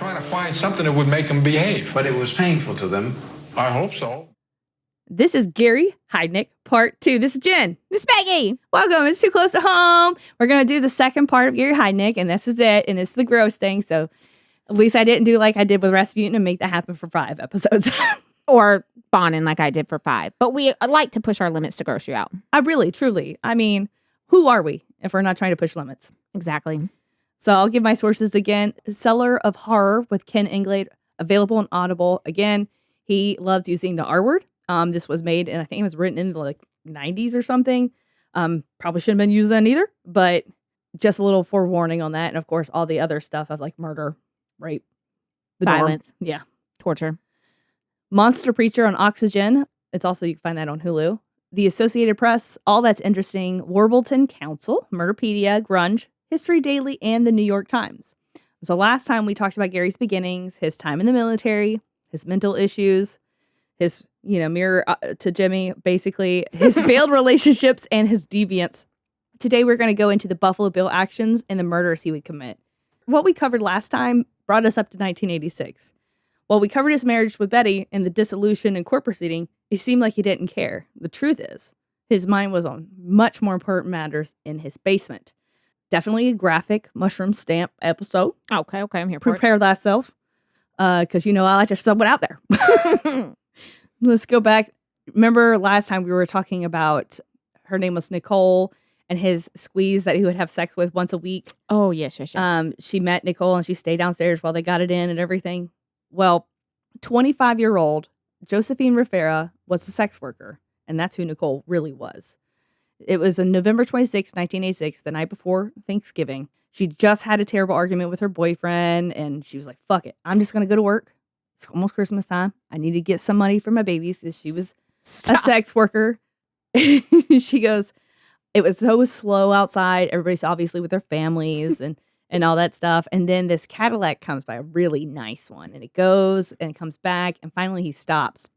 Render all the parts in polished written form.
trying to find something that would make them behave. But it was painful to them. I hope so. This is Gary Heidnik, part 2. This is Jen. This is Peggy. Welcome. It's too close to home. We're going to do the second part of Gary Heidnik, and this is it. And it's the gross thing. So at least I didn't do like I did with Rasputin and make that happen for 5 episodes. Or Bonin like I did for 5. But we like to push our limits to gross you out. I really, truly, I mean, who are we if we're not trying to push limits? Exactly. So I'll give my sources again. Seller of Horror with Ken Inglade, available on Audible. Again, he loves using the R word. This was made, and I think it was written in the like 90s or something. Probably shouldn't have been used then either, but just a little forewarning on that. And of course, all the other stuff of like murder, rape, the violence, norm. Yeah, torture. Monster Preacher on Oxygen. It's also, you can find that on Hulu. The Associated Press, All That's Interesting, Warbleton Council, Murderpedia, Grunge, History Daily, and the New York Times. So last time we talked about Gary's beginnings, his time in the military, his mental issues, his, mirror to Jimmy, basically, his failed relationships, and his deviance. Today we're going to go into the Buffalo Bill actions and the murders he would commit. What we covered last time brought us up to 1986. While we covered his marriage with Betty and the dissolution and court proceeding, it seemed like he didn't care. The truth is, his mind was on much more important matters in his basement. Definitely a graphic mushroom stamp episode. Okay, I'm here for it. Prepare thyself, because I like to sub it out there. Let's go back. Remember last time we were talking about, her name was Nicole, and his squeeze that he would have sex with once a week. Oh, yes. She met Nicole and she stayed downstairs while they got it in and everything. Well, 25-year-old Josephine Rivera was a sex worker, and that's who Nicole really was. It was on November 26, 1986, the night before Thanksgiving. She just had a terrible argument with her boyfriend, and she was like, fuck it. I'm just going to go to work. It's almost Christmas time. I need to get some money for my babies. She was a sex worker. She goes, it was so slow outside. Everybody's obviously with their families and all that stuff. And then this Cadillac comes by, a really nice one. And it goes and it comes back. And finally he stops.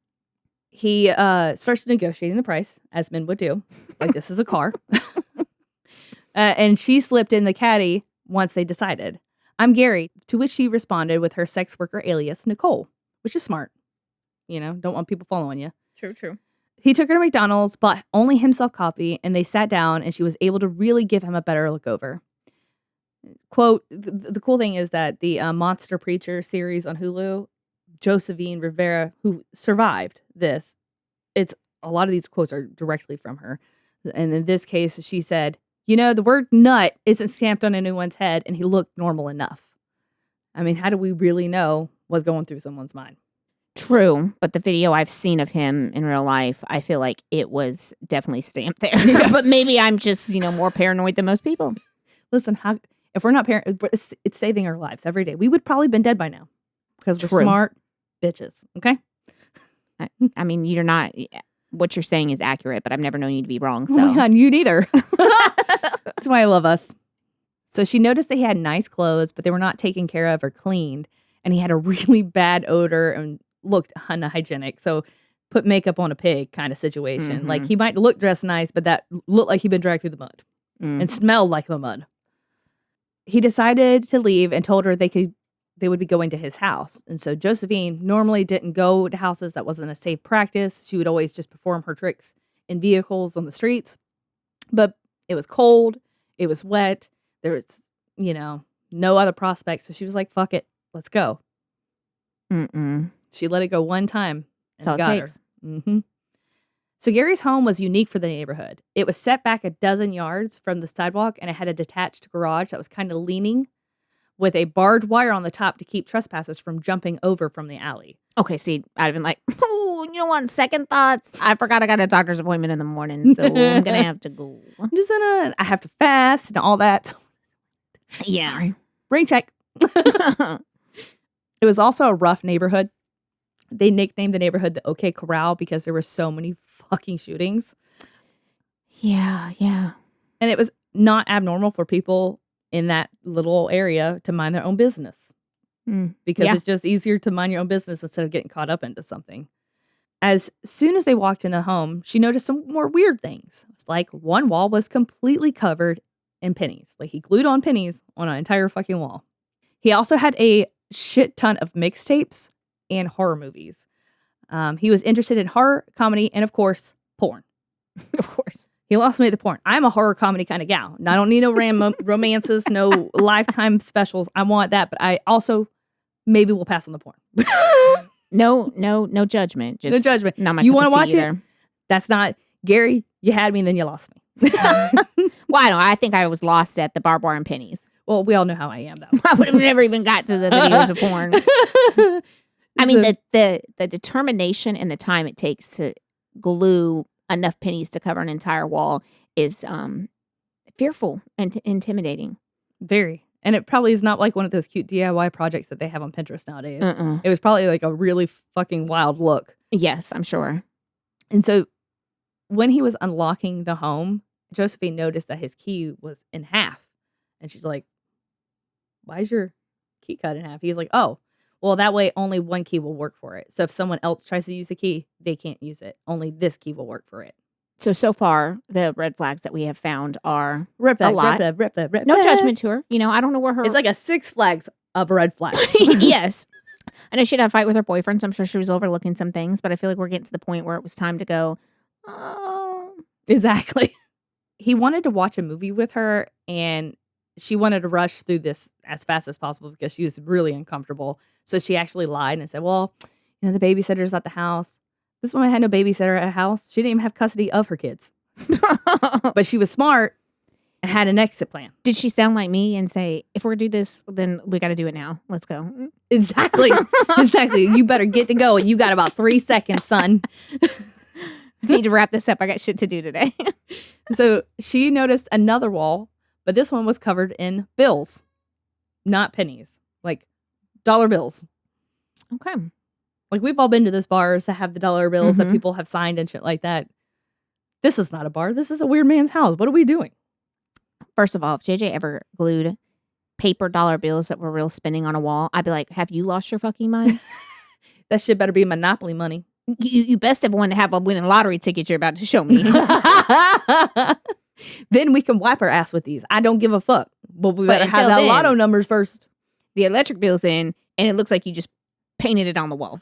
He starts negotiating the price, as men would do. Like, this is a car. And she slipped in the caddy once they decided. I'm Gary. To which she responded with her sex worker alias, Nicole, which is smart. Don't want people following you. True. He took her to McDonald's, bought only himself coffee, and they sat down, and she was able to really give him a better look over. Quote, the cool thing is that the Monster Preacher series on Hulu, Josephine Rivera, who survived this, a lot of these quotes are directly from her. And in this case, she said, the word nut isn't stamped on anyone's head, and he looked normal enough. I mean, how do we really know what's going through someone's mind? True, but the video I've seen of him in real life, I feel like it was definitely stamped there. Yes. But maybe I'm just, more paranoid than most people. Listen, if we're not it's saving our lives every day. We would probably been dead by now because we're smart bitches. Okay. I mean, you're not. What you're saying is accurate, but I've never known you to be wrong. So oh my God, you neither. That's why I love us. So she noticed that he had nice clothes, but they were not taken care of or cleaned, and he had a really bad odor and looked unhygienic. So put makeup on a pig kind of situation. Mm-hmm. Like, he might look dressed nice, but that looked like he'd been dragged through the mud and smelled like the mud. He decided to leave and told her they would be going to his house. And so Josephine normally didn't go to houses. That wasn't a safe practice. She would always just perform her tricks in vehicles on the streets. But it was cold. It was wet. There was, no other prospects. So she was like, fuck it. Let's go. She let it go one time and got her. Mm-hmm. So Gary's home was unique for the neighborhood. It was set back a dozen yards from the sidewalk, and it had a detached garage that was kind of leaning with a barbed wire on the top to keep trespassers from jumping over from the alley. Okay, see, I'd have been like, second thoughts. I forgot I got a doctor's appointment in the morning, so I'm going to have to go. I have to fast and all that. Yeah. Sorry. Brain check. It was also a rough neighborhood. They nicknamed the neighborhood the OK Corral because there were so many fucking shootings. Yeah. And it was not abnormal for people in that little area to mind their own business. Because it's just easier to mind your own business instead of getting caught up into something. As soon as they walked in the home, she noticed some more weird things. It's like one wall was completely covered in pennies. Like he glued on pennies on an entire fucking wall. He also had a shit ton of mixtapes and horror movies. He was interested in horror, comedy, and of course, porn. Of course. He lost me at the porn. I'm a horror comedy kind of gal. And I don't need no romances, no Lifetime specials. I want that, but I also maybe will pass on the porn. No judgment. Just No judgment. Not my You cup want of to watch tea it? either. That's not Gary. You had me, and then you lost me. Well, I don't. I think I was lost at the barbed wire and pennies. Well, we all know how I am, though. I would have never even got to the videos of porn. I mean, the determination and the time it takes to glue enough pennies to cover an entire wall is fearful and intimidating. Very. And it probably is not like one of those cute DIY projects that they have on Pinterest nowadays. It was probably like a really fucking wild look. Yes, I'm sure. And so when he was unlocking the home, Josephine noticed that his key was in half. And she's like, why is your key cut in half? He's like, oh, well, that way only one key will work for it. So if someone else tries to use the key, they can't use it. Only this key will work for it. So far, the red flags that we have found are Rip that, a lot. rip that. No judgment to her. You know, I don't know where her... It's like a Six Flags of red flags. Yes. I know she had a fight with her boyfriend, so I'm sure she was overlooking some things, but I feel like we're getting to the point where it was time to go, oh... Exactly. He wanted to watch a movie with her, and she wanted to rush through this as fast as possible because she was really uncomfortable. So she actually lied and said, well, you know, the babysitter's at the house. This woman had no babysitter at her house. She didn't even have custody of her kids. But she was smart and had an exit plan. Did she sound like me and say, if we're going to do this, then we got to do it now. Let's go. Exactly. Exactly. You better get to go. You got about 3 seconds, son. I need to wrap this up. I got shit to do today. So she noticed another wall, but this one was covered in bills, not pennies, like dollar bills. Okay. Like we've all been to those bars that have the dollar bills that people have signed and shit like that. This is not a bar. This is a weird man's house. What are we doing? First of all, if JJ ever glued paper dollar bills that were real spinning on a wall, I'd be like, have you lost your fucking mind? That shit better be Monopoly money. You best have one to have a winning lottery ticket you're about to show me. Then we can wipe our ass with these. I don't give a fuck. But we better have that lotto numbers first. The electric bill's in, and it looks like you just painted it on the wall.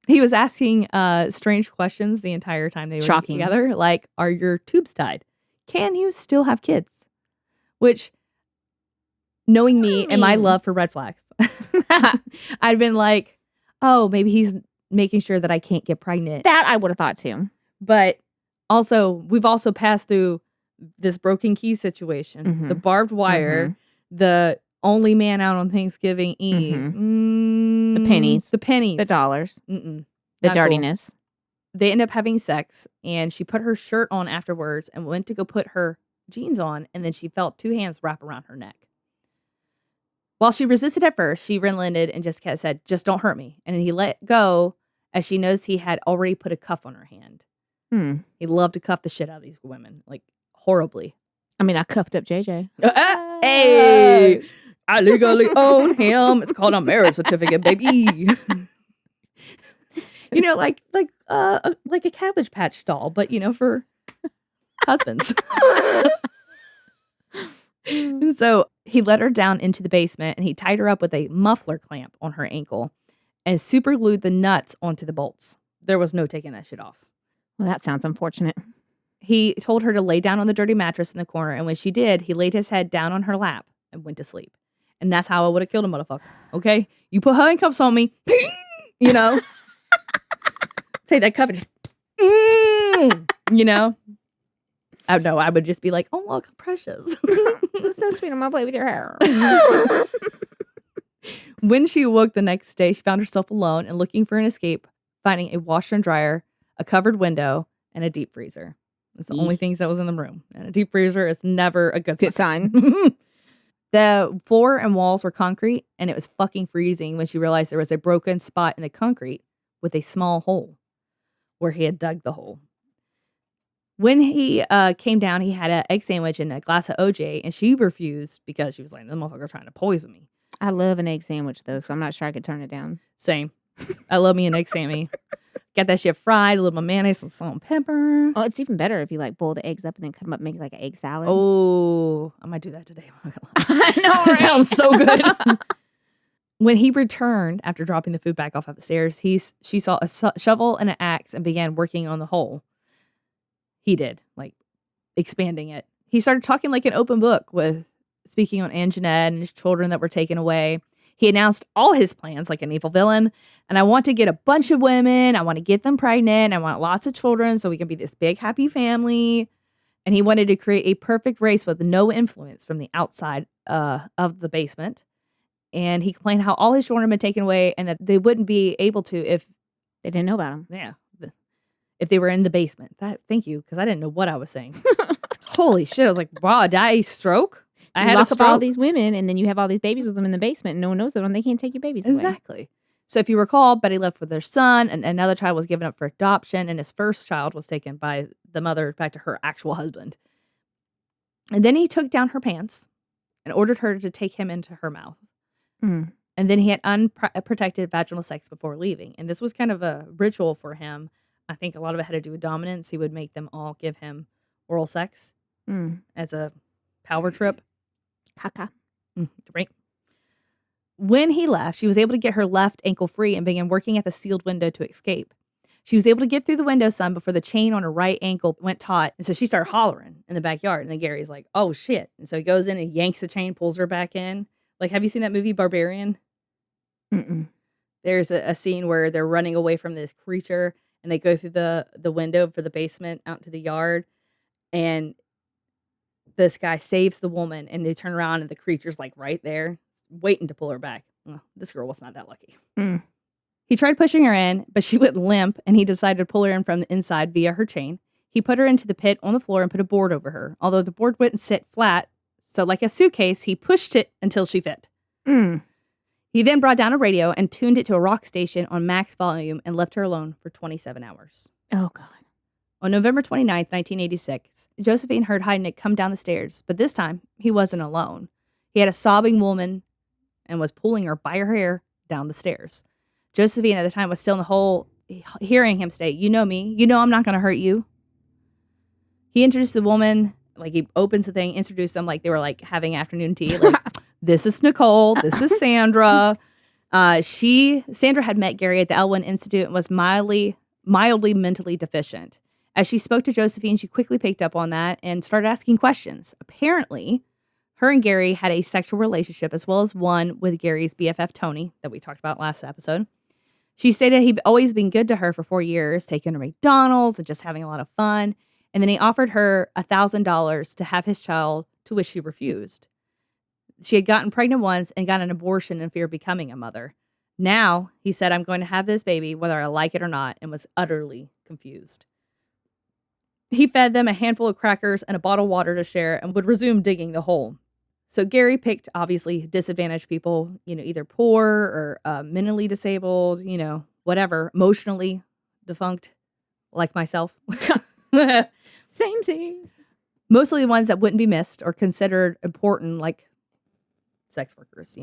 He was asking strange questions the entire time they were together. Like, are your tubes tied? Can you still have kids? Which, knowing me and my love for red flags, I'd been like, oh, maybe he's making sure that I can't get pregnant. That I would have thought too. But also, we've also passed through this broken key situation, the barbed wire, the only man out on Thanksgiving Eve, the pennies, the dollars, the dirtiness. Cool. They end up having sex, and she put her shirt on afterwards and went to go put her jeans on, and then she felt 2 hands wrap around her neck. While she resisted at first, she relented and just said, just don't hurt me. And he let go as she knows he had already put a cuff on her hand. He loved to cuff the shit out of these women, like horribly. I mean, I cuffed up JJ. Hey, I legally own him. It's called a marriage certificate, baby. You know, like a Cabbage Patch doll, but you know, for husbands. And so he let her down into the basement, and he tied her up with a muffler clamp on her ankle and super glued the nuts onto the bolts. There was no taking that shit off. Well, that sounds unfortunate. He told her to lay down on the dirty mattress in the corner, and when she did, he laid his head down on her lap and went to sleep. And that's how I would have killed a motherfucker. Okay? You put handcuffs on me, you know? Take that cuff and just, you know? I don't know. I would just be like, oh, look, precious. It's so sweet. I'm going to play with your hair. When she awoke the next day, she found herself alone and looking for an escape, finding a washer and dryer, a covered window, and a deep freezer. That's the only things that was in the room. And a deep freezer is never a good sign. The floor and walls were concrete, and it was fucking freezing when she realized there was a broken spot in the concrete with a small hole where he had dug the hole. When he came down, he had an egg sandwich and a glass of OJ, and she refused because she was like, "The motherfucker trying to poison me." I love an egg sandwich, though, so I'm not sure I could turn it down. Same. I love me an egg Sammy. Get that shit fried, a little mayonnaise, some salt and pepper. Oh, it's even better if you like boil the eggs up and then cut them up, make like an egg salad. Oh, I might do that today. I know, It right? sounds so good. When he returned after dropping the food back off upstairs, she saw a shovel and an axe and began working on the hole. He did, like expanding it. He started talking like an open book, with speaking on Anjanette and his children that were taken away. He announced all his plans like an evil villain. And I want to get a bunch of women. I want to get them pregnant. I want lots of children so we can be this big, happy family. And he wanted to create a perfect race with no influence from the outside of the basement. And he complained how all his children had been taken away and that they wouldn't be able to if They didn't know about him. yeah, if they were in the basement. Thank you, because I didn't know what I was saying. Holy shit! I was like, wow, did I stroke? I had lock a up all stroke. these women, and then you have all these babies with them in the basement, and no one knows them, and they can't take your babies away. Exactly. So if you recall, Betty left with their son, and another child was given up for adoption, and his first child was taken by the mother back to her actual husband. And then he took down her pants and ordered her to take him into her mouth. Mm. And then he had unprotected vaginal sex before leaving. And this was kind of a ritual for him. I think a lot of it had to do with dominance. He would make them all give him oral sex as a power trip. Caca. Right. When he left, she was able to get her left ankle free and began working at the sealed window to escape. She was able to get through the window some before the chain on her right ankle went taut. And so she started hollering in the backyard. And then Gary's like, oh, shit. And so he goes in and yanks the chain, pulls her back in. Like, have you seen that movie Barbarian? Mm-mm. There's a scene where they're running away from this creature and they go through the window for the basement out to the yard. And this guy saves the woman and they turn around and the creature's like right there waiting to pull her back. Well, this girl was not that lucky. Mm. He tried pushing her in, but she went limp and he decided to pull her in from the inside via her chain. He put her into the pit on the floor and put a board over her. Although the board wouldn't sit flat, so like a suitcase, he pushed it until she fit. Mm. He then brought down a radio and tuned it to a rock station on max volume and left her alone for 27 hours. Oh, God. On November 29th, 1986, Josephine heard Heidnik come down the stairs, but this time he wasn't alone. He had a sobbing woman and was pulling her by her hair down the stairs. Josephine at the time was still in the hole, hearing him say, you know me, you know I'm not going to hurt you. He introduced the woman, like he opens the thing, introduced them like they were like having afternoon tea. Like, this is Nicole, this is Sandra. Sandra had met Gary at the Elwyn Institute and was mildly mentally deficient. As she spoke to Josephine, she quickly picked up on that and started asking questions. Apparently, her and Gary had a sexual relationship as well as one with Gary's BFF, Tony, that we talked about last episode. She stated he'd always been good to her for 4 years, taking her to McDonald's and just having a lot of fun. And then he offered her $1,000 to have his child, to which she refused. She had gotten pregnant once and got an abortion in fear of becoming a mother. Now, he said, I'm going to have this baby, whether I like it or not, and was utterly confused. He fed them a handful of crackers and a bottle of water to share and would resume digging the hole. So Gary picked, obviously, disadvantaged people, either poor or mentally disabled, whatever, emotionally defunct, like myself. Same thing. Mostly the ones that wouldn't be missed or considered important, like sex workers,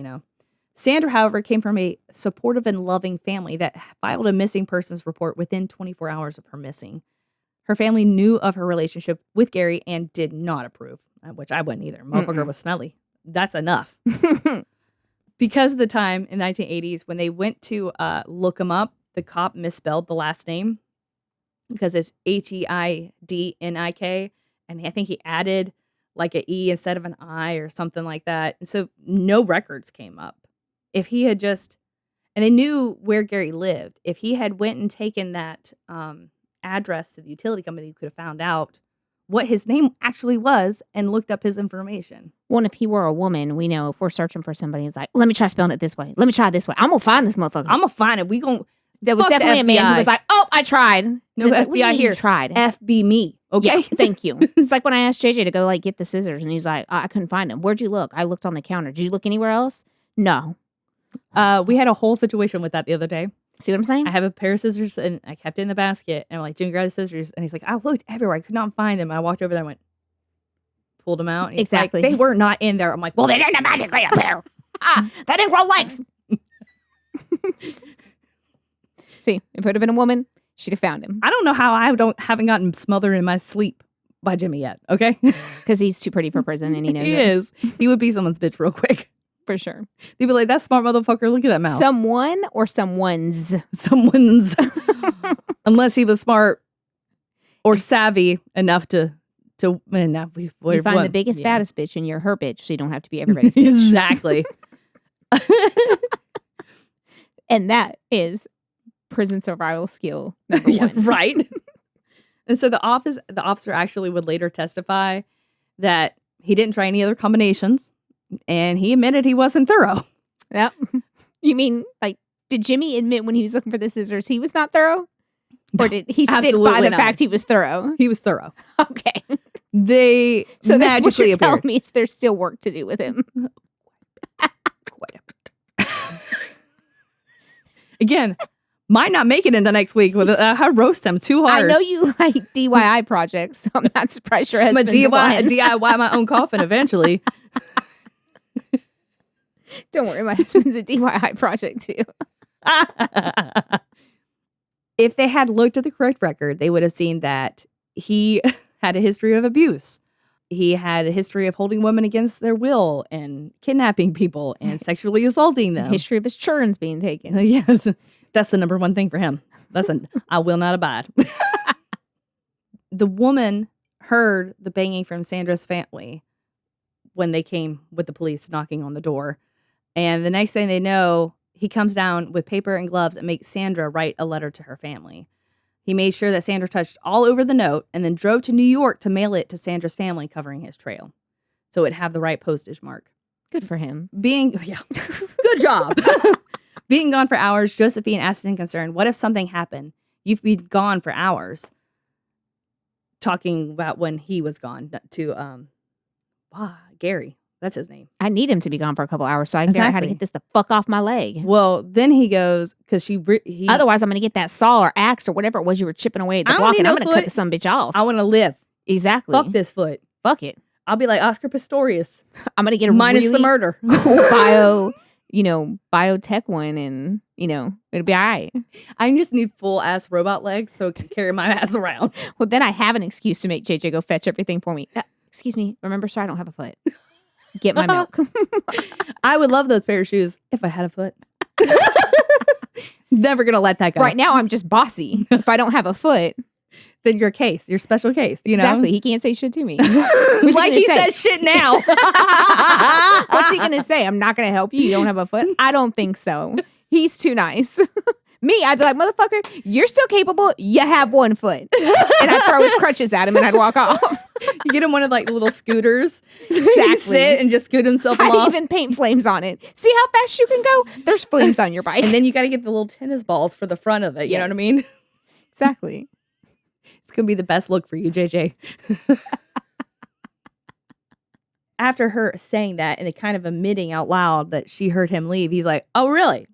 Sandra, however, came from a supportive and loving family that filed a missing persons report within 24 hours of her missing. Her family knew of her relationship with Gary and did not approve, which I wouldn't either. Motherfucker was smelly. That's enough. Because of the time in the 1980s, when they went to look him up, the cop misspelled the last name because it's Heidnik, and I think he added like an E instead of an I or something like that. And so no records came up. If he had and they knew where Gary lived. If he had went and taken that address to the utility company, you could have found out what his name actually was and looked up his information. Well, if he were a woman, we know if we're searching for somebody, it's like, let me try spelling it this way. Let me try it this way. I'm going to find this motherfucker. I'm going to find it. There was definitely a man who was like, oh, I tried. No FBI FBI here. You tried. FB me. Okay. Yeah, thank you. It's like when I asked JJ to go get the scissors and he's like, I couldn't find them. Where'd you look? I looked on the counter. Did you look anywhere else? No. We had a whole situation with that the other day. See what I'm saying? I have a pair of scissors and I kept it in the basket and I'm like, Jim, grab the scissors. And he's like, I looked everywhere. I could not find them. And I walked over there and went, pulled them out. And he's exactly. Like, they were not in there. I'm like, well, they didn't magically appear. They didn't grow legs. See, if it would have been a woman, She'd have found him. I don't know how I haven't gotten smothered in my sleep by Jimmy yet, okay? Because he's too pretty for prison and he knows He it. is. He would be someone's bitch real quick. For sure. They'd be like, that smart motherfucker, look at that mouth. Someone or someone's. Someone's. Unless he was smart or savvy enough to man, now You find the biggest, fattest bitch and you're her bitch, so you don't have to be everybody's bitch. Exactly. And that is prison survival skill number Yeah, one. right. And so the officer actually would later testify that he didn't try any other combinations, and he admitted he wasn't thorough. Yep. You mean, like, did Jimmy admit when he was looking for the scissors he was not thorough? Or did he stick by absolutely the not. fact he was thorough? He was thorough. Okay. They So that's what magically you're telling appeared. me is there's still work to do with him. Again, might not make it into next week. With I roast him too hard. I know you like DIY projects, so I'm not surprised your I'm a husband's one. DIY my own coffin eventually. Don't worry, my husband's a DIY project too. If they had looked at the correct record, they would have seen that he had a history of abuse. He had a history of holding women against their will and kidnapping people and sexually assaulting them. History of his children's being taken. Yes, that's the number one thing for him. Listen, I will not abide. The woman heard the banging from Sandra's family when they came with the police knocking on the door. And the next thing they know, he comes down with paper and gloves and makes Sandra write a letter to her family. He made sure that Sandra touched all over the note and then drove to New York to mail it to Sandra's family, covering his trail. So it'd have the right postage mark. Good for him. Good job. Being gone for hours, Josephine asked in concern, what if something happened? You've been gone for hours. Talking about when he was gone to Gary. That's his name. I need him to be gone for a couple hours so I can figure out how to Exactly. get this the fuck off my leg. Well, then he goes, because he Otherwise, I'm going to get that saw or axe or whatever it was you were chipping away at the I don't block need and no I'm going to cut foot. the some bitch off. I want to live. Exactly. Fuck this foot. Fuck it. I'll be like Oscar Pistorius. I'm going to get a Minus really the murder. cool biotech one and, it'll be all right. I just need full ass robot legs so it can carry my ass around. Well, then I have an excuse to make JJ go fetch everything for me. Excuse me. Remember, sir, I don't have a foot. Get my milk. I would love those pair of shoes if I had a foot. Never gonna let that go. Right now, I'm just bossy. If I don't have a foot, Then your case, your special case, you know? exactly. He can't say shit to me. What's Like he he gonna say? says shit now. What's he going to say? I'm not going to help you. You don't have a foot? I don't think so. He's too nice. Me, I'd be like, motherfucker, you're still capable. You have one foot. And I'd throw his crutches at him and I'd walk off. You get him one of like the little scooters. Exactly. Sit and just scoot himself I'd along. even paint flames on it. See how fast you can go? There's flames on your bike. And then you got to get the little tennis balls for the front of it. You know what I Yes. mean? Exactly. It's going to be the best look for you, JJ. After her saying that and it kind of admitting out loud that she heard him leave, he's like, oh, really?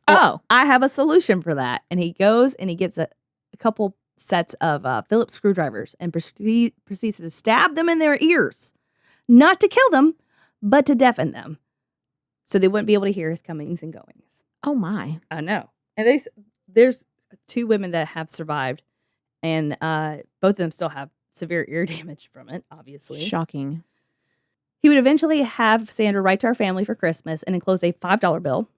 Oh. I have a solution for that. And he goes and he gets a couple sets of Phillips screwdrivers and proceeds to stab them in their ears. Not to kill them, but to deafen them. So they wouldn't be able to hear his comings and goings. Oh, my. I know. And there's two women that have survived. And both of them still have severe ear damage from it, obviously. Shocking. He would eventually have Sandra write to our family for Christmas and enclose a $5 bill.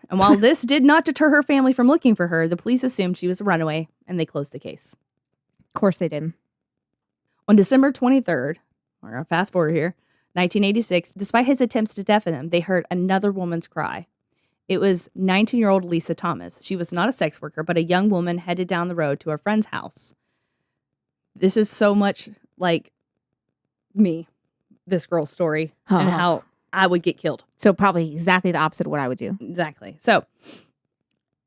And while this did not deter her family from looking for her, the police assumed she was a runaway and they closed the case. Of course they did. On December 23rd, we're going to fast forward here, 1986, despite his attempts to deafen them, they heard another woman's cry. It was 19-year-old Lisa Thomas. She was not a sex worker, but a young woman headed down the road to her friend's house. This is so much like me, this girl's story, and how I would get killed. So probably exactly the opposite of what I would do. Exactly. So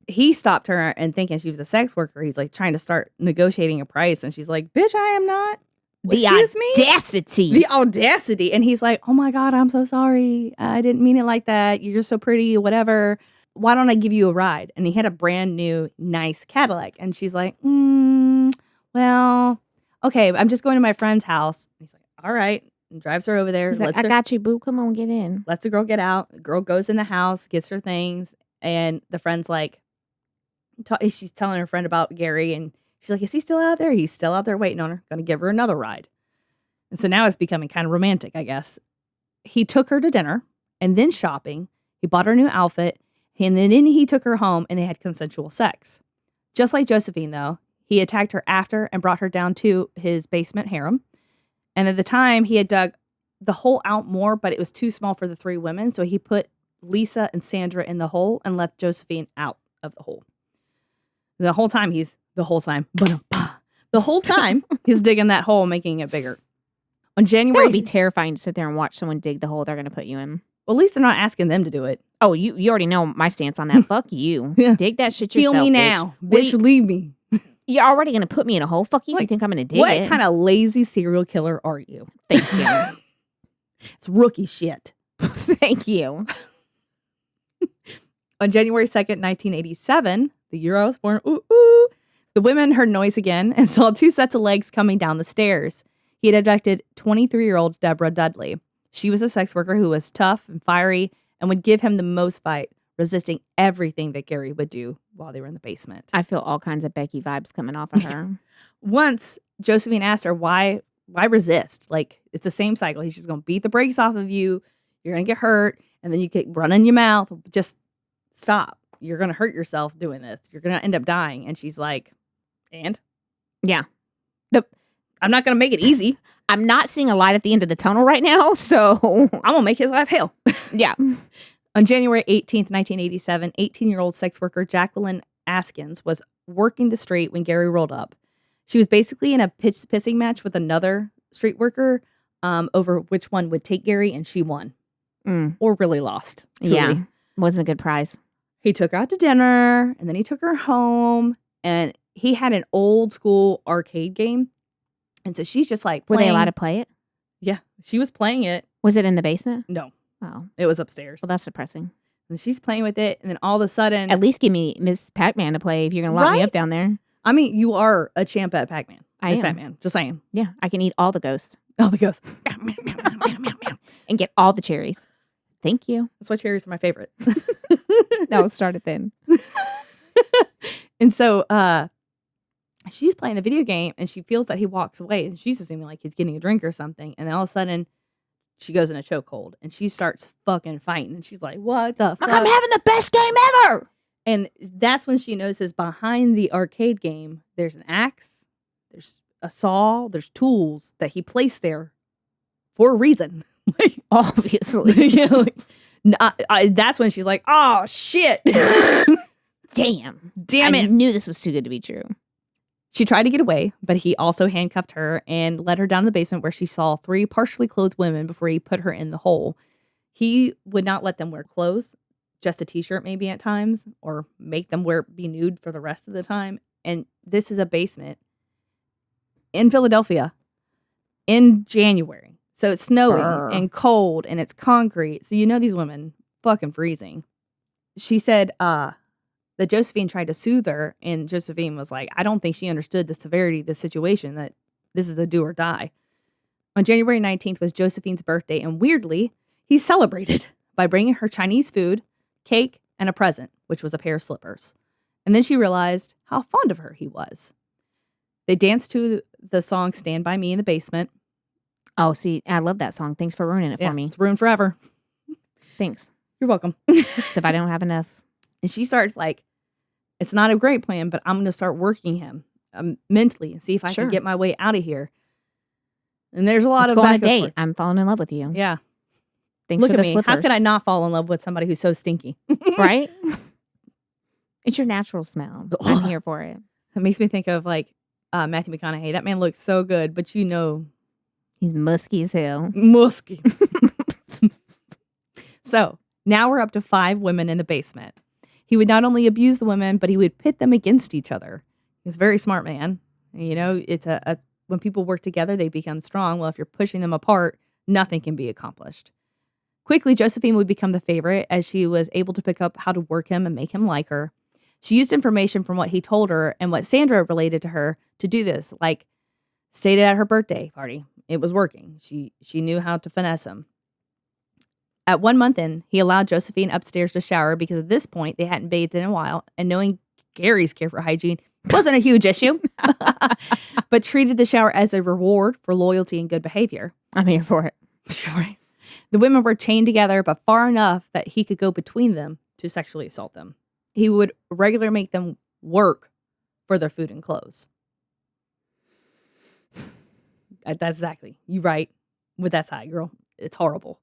he stopped her and thinking she was a sex worker. He's like trying to start negotiating a price. And she's like, bitch, I am not. The Excuse me? audacity. The audacity. And he's like, oh my God, I'm so sorry. I didn't mean it like that. You're just so pretty, whatever. Why don't I give you a ride? And he had a brand new, nice Cadillac. And she's like, well, okay, I'm just going to my friend's house. And he's like, all right. And drives her over there. He's like, I got you, boo. Come on, get in. Lets the girl get out. The girl goes in the house, gets her things. And the friend's like, she's telling her friend about Gary. And She's like, is he still out there? He's still out there waiting on her. Gonna give her another ride. And so now it's becoming kind of romantic, I guess. He took her to dinner and then shopping. He bought her a new outfit. And then he took her home and they had consensual sex. Just like Josephine, though, he attacked her after and brought her down to his basement harem. And at the time, he had dug the hole out more, but it was too small for the 3 women. So he put Lisa and Sandra in the hole and left Josephine out of the hole. The whole time he's digging that hole, making it bigger. On That January, would be terrifying to sit there and watch someone dig the hole they're going to put you in. well, at least they're not asking them to do it. Oh, you already know my stance on that. Fuck you. Yeah. Dig that shit yourself, Feel me bitch. now, What do bitch. Leave me. You're already going to put me in a hole. Fuck you if you think I'm going to dig What it. kind of lazy serial killer are you? Thank you. It's rookie shit. Thank you. On January 2nd, 1987, the year I was born, the women heard noise again and saw 2 sets of legs coming down the stairs. He had abducted 23-year-old Deborah Dudley. She was a sex worker who was tough and fiery and would give him the most fight, resisting everything that Gary would do while they were in the basement. I feel all kinds of Becky vibes coming off of her. Once, Josephine asked her, why resist? Like, it's the same cycle. He's just going to beat the brakes off of you. You're going to get hurt. And then you get running your mouth. Just stop. You're going to hurt yourself doing this. You're going to end up dying. And she's like, and? Yeah. I'm not going to make it easy. I'm not seeing a light at the end of the tunnel right now, so I'm going to make his life hell. yeah. On January 18th, 1987, 18-year-old sex worker Jacqueline Askins was working the street when Gary rolled up. She was basically in a pissing match with another street worker over which one would take Gary, and she won. Or really lost. Truly. Yeah. Wasn't a good prize. He took her out to dinner, and then he took her home, and he had an old school arcade game. And so she's just like Were playing. they allowed to play it? Yeah, she was playing it. Was it in the basement? No, Oh. it was upstairs. Well, that's depressing. And she's playing with it, and then all of a sudden, At least give me Miss Pac-Man to play if you're going to lock me Right? up down there. I mean, you are a champ at Pac-Man. I Miss am. Pac-Man. Just saying. Yeah, I can eat all the ghosts Oh, the ghost. and get all the cherries. Thank you. That's why cherries are my favorite. That was started then. And so she's playing the video game and she feels that he walks away and she's assuming like he's getting a drink or something. And then all of a sudden she goes in a chokehold and she starts fucking fighting. And she's like, what the fuck? I'm having the best game ever. And that's when she notices behind the arcade game, there's an axe, there's a saw, there's tools that he placed there for a reason. Like, Obviously. you know, like, that's when she's like, oh, shit. Damn. Damn I it. knew this was too good to be true. She tried to get away, but he also handcuffed her and led her down to the basement where she saw 3 partially clothed women before he put her in the hole. He would not let them wear clothes, just a t-shirt maybe at times, or make them be nude for the rest of the time. And this is a basement in Philadelphia in January. So it's snowing and cold and it's concrete. So you know these women fucking freezing. She said that Josephine tried to soothe her, and Josephine was like, I don't think she understood the severity of the situation, that this is a do or die. On January 19th was Josephine's birthday, and weirdly, he celebrated by bringing her Chinese food, cake, and a present, which was a pair of slippers. And then she realized how fond of her he was. They danced to the song Stand By Me in the basement. Oh, see, I love that song. Thanks for ruining it for me. It's ruined forever. Thanks. You're welcome. It's if I don't have enough. And she starts like, it's not a great plan, but I'm going to start working him mentally and see if I Sure. can get my way out of here. And there's a lot Let's of go on a back and date. forth. I'm falling in love with you. Yeah. Thanks Look for at the me. slippers. How could I not fall in love with somebody who's so stinky? Right? It's your natural smell. I'm here for it. It makes me think of like Matthew McConaughey. That man looks so good, but you know, He's musky as hell. musky. So now we're up to 5 women in the basement. He would not only abuse the women, but he would pit them against each other. He's a very smart man. You know, it's when people work together, they become strong. Well, if you're pushing them apart, nothing can be accomplished. Quickly, Josephine would become the favorite as she was able to pick up how to work him and make him like her. She used information from what he told her and what Sandra related to her to do this, like stated at her birthday party. It was working. She knew how to finesse him. At 1 month in, he allowed Josephine upstairs to shower because at this point they hadn't bathed in a while, and knowing Gary's care for hygiene, Wasn't a huge issue. But treated the shower as a reward for loyalty and good behavior. I'm here for it. Right. The women were chained together, but far enough that he could go between them to sexually assault them. He would regularly make them work for their food and clothes. That's exactly. You right with that side, girl. It's horrible.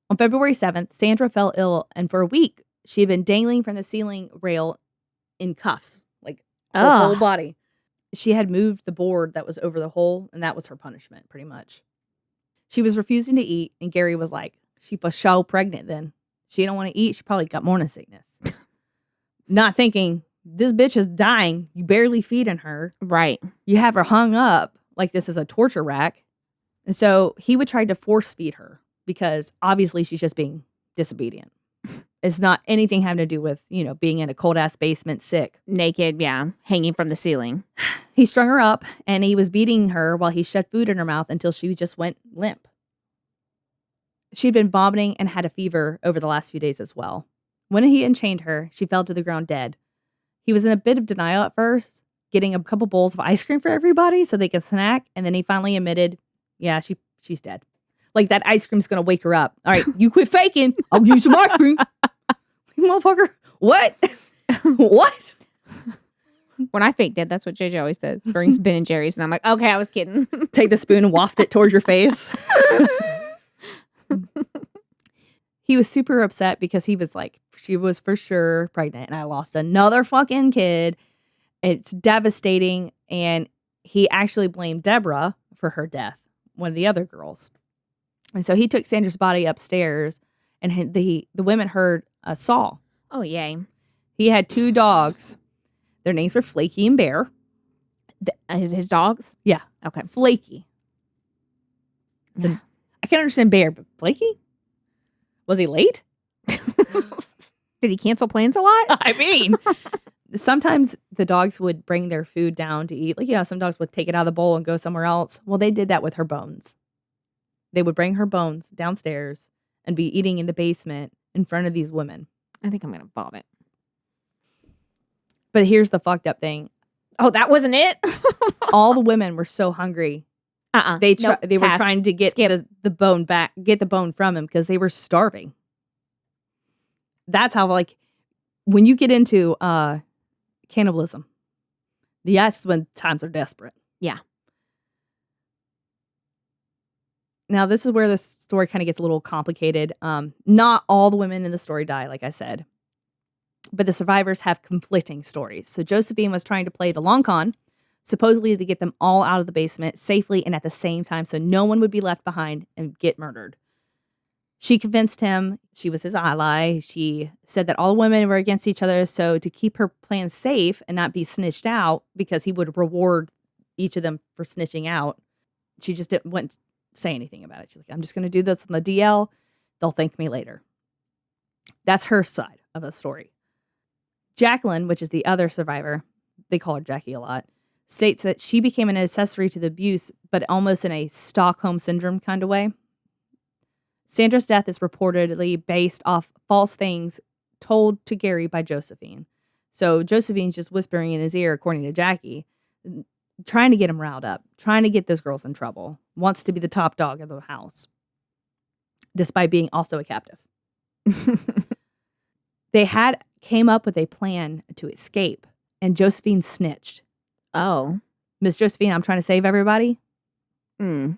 On February 7th, Sandra fell ill, and for a week, she had been dangling from the ceiling rail in cuffs, like her whole body. She had moved the board that was over the hole, and that was her punishment, pretty much. She was refusing to eat, and Gary was like, she was so pregnant then. She don't want to eat. She probably got morning sickness. Not thinking, this bitch is dying. You barely feeding her. Right. You have her hung up like this is a torture rack. And so he would try to force feed her because obviously she's just being disobedient. It's not anything having to do with, being in a cold ass basement sick. Naked, yeah. Hanging from the ceiling. He strung her up and he was beating her while he shoved food in her mouth until she just went limp. She'd been vomiting and had a fever over the last few days as well. When he unchained her, she fell to the ground dead. He was in a bit of denial at first, getting a couple bowls of ice cream for everybody so they could snack. And then he finally admitted, yeah, she's dead. Like that ice cream's going to wake her up. All right, you quit faking. I'll give you some ice cream. Motherfucker. What? What? When I fake dead, that's what JJ always says. Brings Ben and Jerry's. And I'm like, okay, I was kidding. Take the spoon and waft it towards your face. He was super upset because he was like, she was for sure pregnant and I lost another fucking kid. It's devastating. And he actually blamed Deborah for her death, one of the other girls. And so he took Sandra's body upstairs and the women heard a saw. Oh, yay. He had 2 dogs. Their names were Flaky and Bear. His dogs? Yeah. Okay. Flaky. I can't understand Bear, but Flaky? Was he late? Did he cancel plans a lot? I mean, sometimes the dogs would bring their food down to eat. Like, some dogs would take it out of the bowl and go somewhere else. Well, they did that with her bones. They would bring her bones downstairs and be eating in the basement in front of these women. I think I'm going to vomit. But here's the fucked up thing. Oh, that wasn't it? All the women were so hungry. They were trying to get the bone back, get the bone from him because they were starving. That's how, like, when you get into cannibalism, that's when times are desperate. Yeah. Now, this is where the story kind of gets a little complicated. Not all the women in the story die, like I said. But the survivors have conflicting stories. So Josephine was trying to play the long con, supposedly to get them all out of the basement safely and at the same time so no one would be left behind and get murdered. She convinced him she was his ally. She said that all women were against each other, so to keep her plan safe and not be snitched out, because he would reward each of them for snitching out, she just wouldn't say anything about it. She's like, I'm just going to do this on the DL. They'll thank me later. That's her side of the story. Jacqueline, which is the other survivor, they call her Jackie a lot, states that she became an accessory to the abuse, but almost in a Stockholm syndrome kind of way. Sandra's death is reportedly based off false things told to Gary by Josephine. So Josephine's just whispering in his ear, according to Jackie, trying to get him riled up, trying to get those girls in trouble, wants to be the top dog of the house, despite being also a captive. They came up with a plan to escape, and Josephine snitched. Oh. Miss Josephine, I'm trying to save everybody. Mm.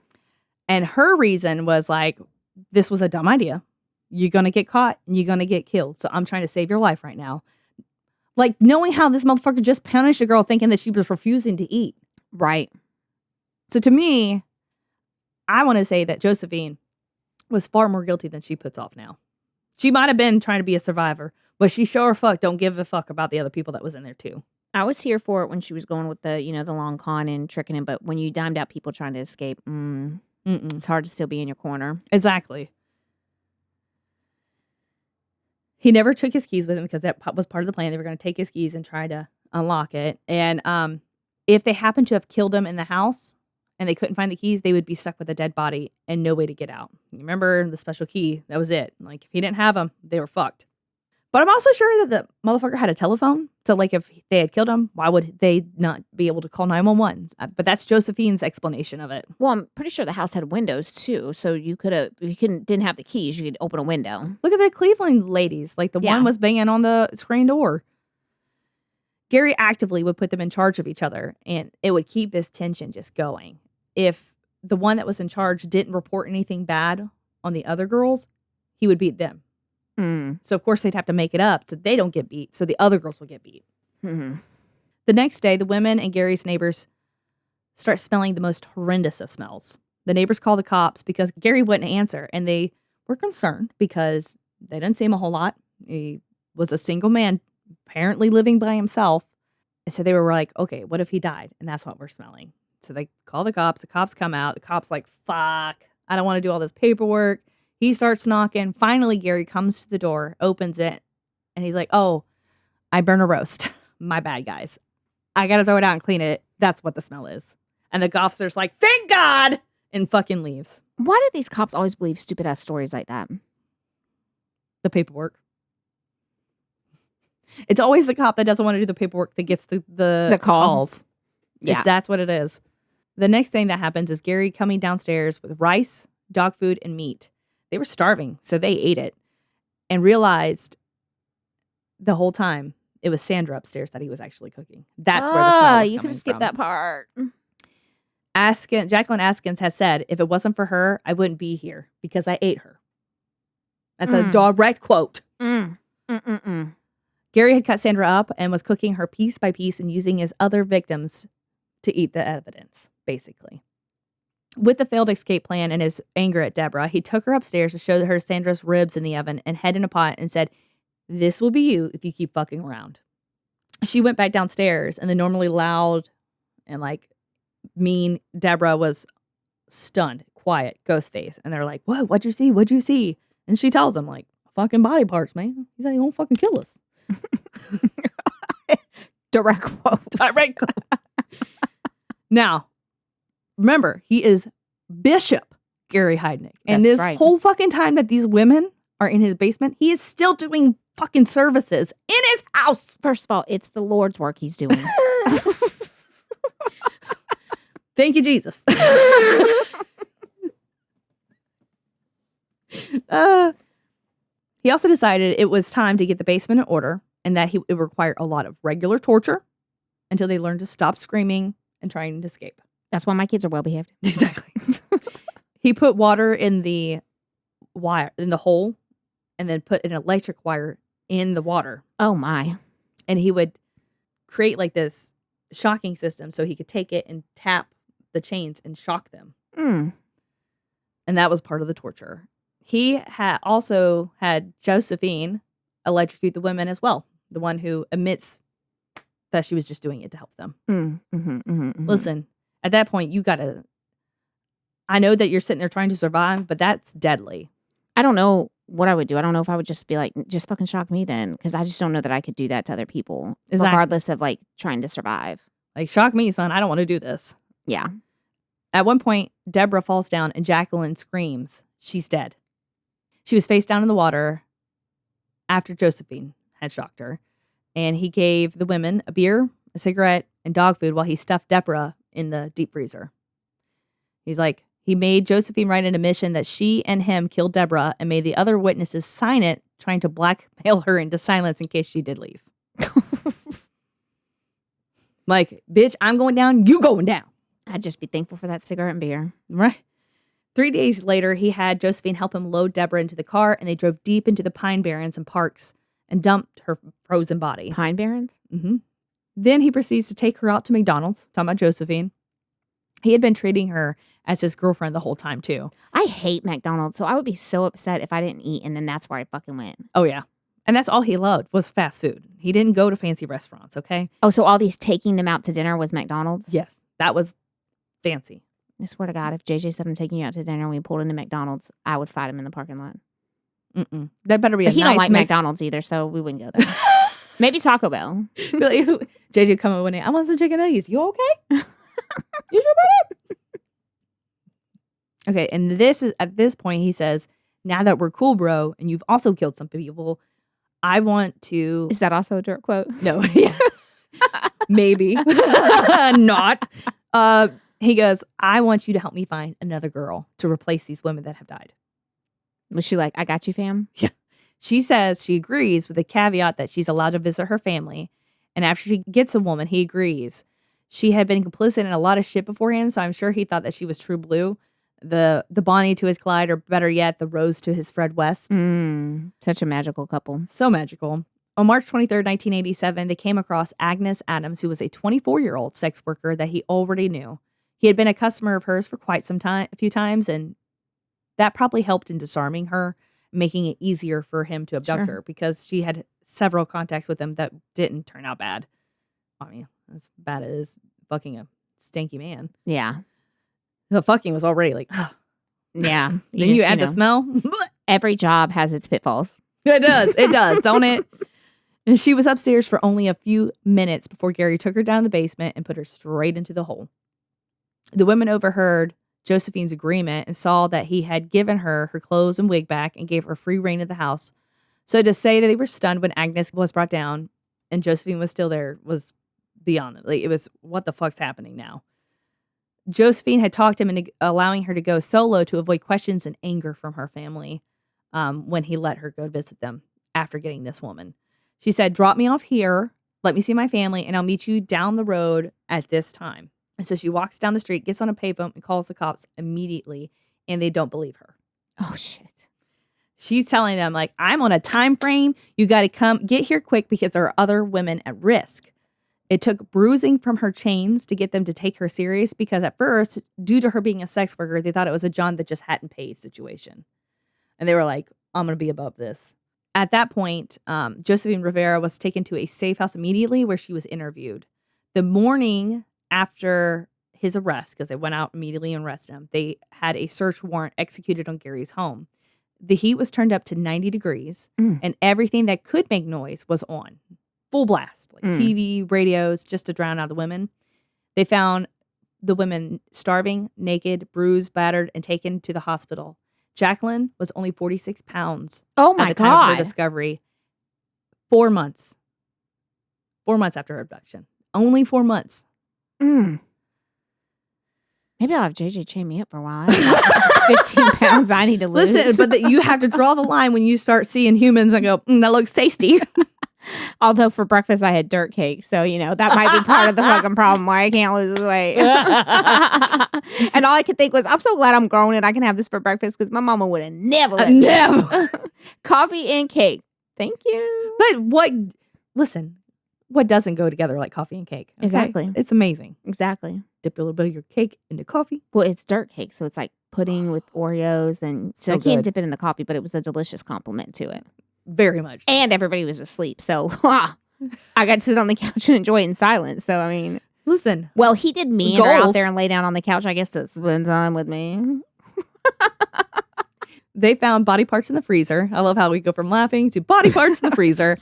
And her reason was like, this was a dumb idea. You're going to get caught and you're going to get killed. So I'm trying to save your life right now. Like, knowing how this motherfucker just punished a girl thinking that she was refusing to eat. Right. So to me, I want to say that Josephine was far more guilty than she puts off now. She might have been trying to be a survivor, but she sure fuck don't give a fuck about the other people that was in there too. I was here for it when she was going with the, the long con and tricking him. But when you dimed out people trying to escape, it's hard to still be in your corner. Exactly. He never took his keys with him because that was part of the plan. They were going to take his keys and try to unlock it. And if they happened to have killed him in the house and they couldn't find the keys, they would be stuck with a dead body and no way to get out. You remember the special key? That was it. Like, if he didn't have them, they were fucked. But I'm also sure that the motherfucker had a telephone. So, like, if they had killed him, why would they not be able to call 911? But that's Josephine's explanation of it. Well, I'm pretty sure the house had windows too, so you could have, if you didn't have the keys, you could open a window. Look at the Cleveland ladies. Like, the one was banging on the screen door. Gary actively would put them in charge of each other, and it would keep this tension just going. If the one that was in charge didn't report anything bad on the other girls, he would beat them. So, of course, they'd have to make it up so they don't get beat, so the other girls will get beat. The next day, the women and Gary's neighbors start smelling the most horrendous of smells. The neighbors call the cops because Gary wouldn't answer, and they were concerned because they didn't see him a whole lot. He was a single man, apparently living by himself. And so they were like, okay, what if he died? And that's what we're smelling. So they call the cops. The cops come out. The cops like, fuck, I don't want to do all this paperwork. He starts knocking. Finally, Gary comes to the door, opens it, and he's like, oh, I burn a roast. My bad, guys. I got to throw it out and clean it. That's what the smell is. And the officer's like, thank God, and fucking leaves. Why do these cops always believe stupid-ass stories like that? The paperwork. It's always the cop that doesn't want to do the paperwork that gets the calls. Yeah. That's what it is. The next thing that happens is Gary coming downstairs with rice, dog food, and meat. They were starving, so they ate it and realized the whole time it was Sandra upstairs that he was actually cooking. That's where the smell was you could have skipped that part. Jacqueline Askins has said, if it wasn't for her, I wouldn't be here because I ate her. That's a direct quote. Gary had cut Sandra up and was cooking her piece by piece and using his other victims to eat the evidence, basically. With the failed escape plan and his anger at Deborah, he took her upstairs to show her Sandra's ribs in the oven and head in a pot and said, this will be you if you keep fucking around. She went back downstairs, and the normally loud and like mean Deborah was stunned, quiet, ghost face. And they're like, what? What'd you see? What'd you see? And she tells him, like, fucking body parts, man. He's like, he won't fucking kill us. Direct quote. Direct quote. Now, remember, he is Bishop Gary Heidnik. And this whole fucking time that these women are in his basement, he is still doing fucking services in his house. First of all, it's the Lord's work he's doing. Thank you, Jesus. He also decided it was time to get the basement in order and that it required a lot of regular torture until they learned to stop screaming and trying to escape. That's why my kids are well behaved. Exactly. He put water in the hole and then put an electric wire in the water. Oh my. And he would create like this shocking system so he could take it and tap the chains and shock them. And that was part of the torture. He also had Josephine electrocute the women as well. The one who admits that she was just doing it to help them. Listen, at that point, you gotta, I know that you're sitting there trying to survive, but that's deadly. I don't know what I would do. I don't know if I would just be like, just fucking shock me then. Because I just don't know that I could do that to other people. Exactly. Regardless of like trying to survive. Like, shock me, son. I don't want to do this. Yeah. At one point, Deborah falls down and Jacqueline screams. She's dead. She was face down in the water after Josephine had shocked her. And he gave the women a beer, a cigarette, and dog food while he stuffed Deborah in the deep freezer. He's like, he made Josephine write an admission that she and him killed Deborah and made the other witnesses sign it, trying to blackmail her into silence in case she did leave. Like, bitch, I'm going down, you going down. I'd just be thankful for that cigarette and beer. Right. 3 days later, he had Josephine help him load Deborah into the car, and they drove deep into the pine barrens and parks and dumped her frozen body. Pine barrens? Mm-hmm. Then he proceeds to take her out to McDonald's, talking about Josephine. He had been treating her as his girlfriend the whole time, too. I hate McDonald's, so I would be so upset if I didn't eat, and then that's where I fucking went. Oh, yeah. And that's all he loved was fast food. He didn't go to fancy restaurants, okay? Oh, so all these taking them out to dinner was McDonald's? Yes. That was fancy. I swear to God, if JJ said I'm taking you out to dinner and we pulled into McDonald's, I would fight him in the parking lot. That better be but a he nice don't like McDonald's either, so we wouldn't go there. Maybe Taco Bell. JJ come in one day, I want some chicken nuggets. You okay? You sure about it? Okay, and this is at this point he says, now that we're cool, bro, and you've also killed some people, I want to. Is that also a dirt quote? No, yeah. Maybe not. He goes, I want you to help me find another girl to replace these women that have died. Was she like, I got you, fam? Yeah. She says she agrees with the caveat that she's allowed to visit her family. And after she gets a woman, he agrees. She had been complicit in a lot of shit beforehand, so I'm sure he thought that she was true blue. The Bonnie to his Clyde, or better yet, the Rose to his Fred West. Such a magical couple. So magical. On March 23rd, 1987, they came across Agnes Adams, who was a 24-year-old sex worker that he already knew. He had been a customer of hers for quite some time, a few times, and that probably helped in disarming her, making it easier for him to abduct her, because she had several contacts with him that didn't turn out bad. I mean, as bad as fucking a stanky man. Yeah. The fucking was already like, yeah. Then you add the smell. Every job has its pitfalls. It does, don't it? And she was upstairs for only a few minutes before Gary took her down in the basement and put her straight into the hole. The women overheard Josephine's agreement and saw that he had given her her clothes and wig back and gave her free reign of the house. So to say that they were stunned when Agnes was brought down and Josephine was still there was beyond it. Like, it was, what the fuck's happening now? Josephine had talked him into allowing her to go solo to avoid questions and anger from her family when he let her go visit them after getting this woman. She said, drop me off here, let me see my family, and I'll meet you down the road at this time. And so she walks down the street, gets on a payphone, and calls the cops immediately, and they don't believe her. Oh, shit. She's telling them, like, I'm on a time frame. You got to come get here quick because there are other women at risk. It took bruising from her chains to get them to take her serious because at first, due to her being a sex worker, they thought it was a John that just hadn't paid situation. And they were like, I'm going to be above this. At that point, Josephine Rivera was taken to a safe house immediately where she was interviewed. The morning after his arrest, because they went out immediately and arrested him, they had a search warrant executed on Gary's home. The heat was turned up to 90 degrees and everything that could make noise was on. Full blast, like TV, radios, just to drown out the women. They found the women starving, naked, bruised, battered, and taken to the hospital. Jacqueline was only 46 pounds Oh my at the time of her God. discovery. 4 months. 4 months after her abduction. Only 4 months. Maybe I'll have JJ chain me up for a while. I got 15 pounds I need to lose. Listen, but you have to draw the line when you start seeing humans and go, that looks tasty. Although for breakfast I had dirt cake, so that might be part of the fucking problem why I can't lose this weight. And all I could think was, I'm so glad I'm grown and I can have this for breakfast because my mama would have never let me. Never. Coffee and cake. Thank you. But what doesn't go together like coffee and cake? Okay? Exactly. It's amazing. Exactly. Dip a little bit of your cake into coffee. Well, it's dirt cake, so it's like pudding with Oreos, and so I can't good. dip it in the coffee, but it was a delicious compliment to it. Very much. And everybody was asleep, so I got to sit on the couch and enjoy it in silence. So, I mean, listen. Well, he did meander out Goals. there and lay down on the couch, I guess, to spend time with me. They found body parts in the freezer. I love how we go from laughing to body parts in the freezer.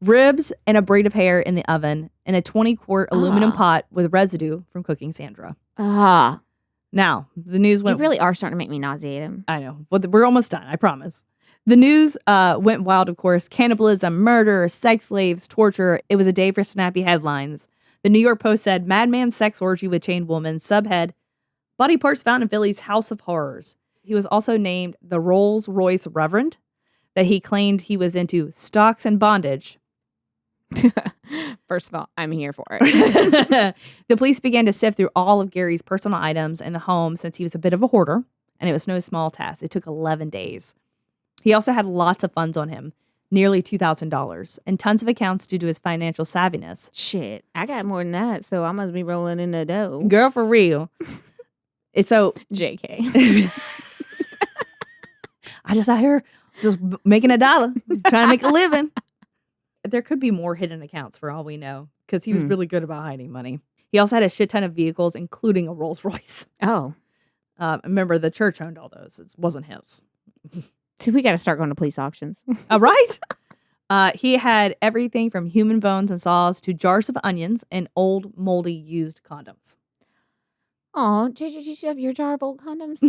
Ribs and a braid of hair in the oven, and a 20-quart aluminum pot with residue from cooking Sandra. Now, the news went... You really are starting to make me nauseated. I know. But we're almost done, I promise. The news went wild, of course. Cannibalism, murder, sex slaves, torture. It was a day for snappy headlines. The New York Post said, Madman sex orgy with chained woman. Subhead, body parts found in Philly's House of Horrors. He was also named the Rolls-Royce Reverend, that he claimed he was into stocks and bondage. First of all, I'm here for it. The police began to sift through all of Gary's personal items in the home since he was a bit of a hoarder, and it was no small task. It took 11 days. He also had lots of funds on him, nearly $2,000, and tons of accounts due to his financial savviness. Shit, I got more than that, so I must be rolling in the dough. Girl, for real. So, JK. I just out here just making $1, trying to make a living. There could be more hidden accounts for all we know, because he was really good about hiding money. He also had a shit ton of vehicles, including a Rolls Royce. Oh. Remember, the church owned all those. It wasn't his. So we got to start going to police auctions. Right? He had everything from human bones and saws to jars of onions and old, moldy, used condoms. Oh, JJ, did you have your jar of old condoms?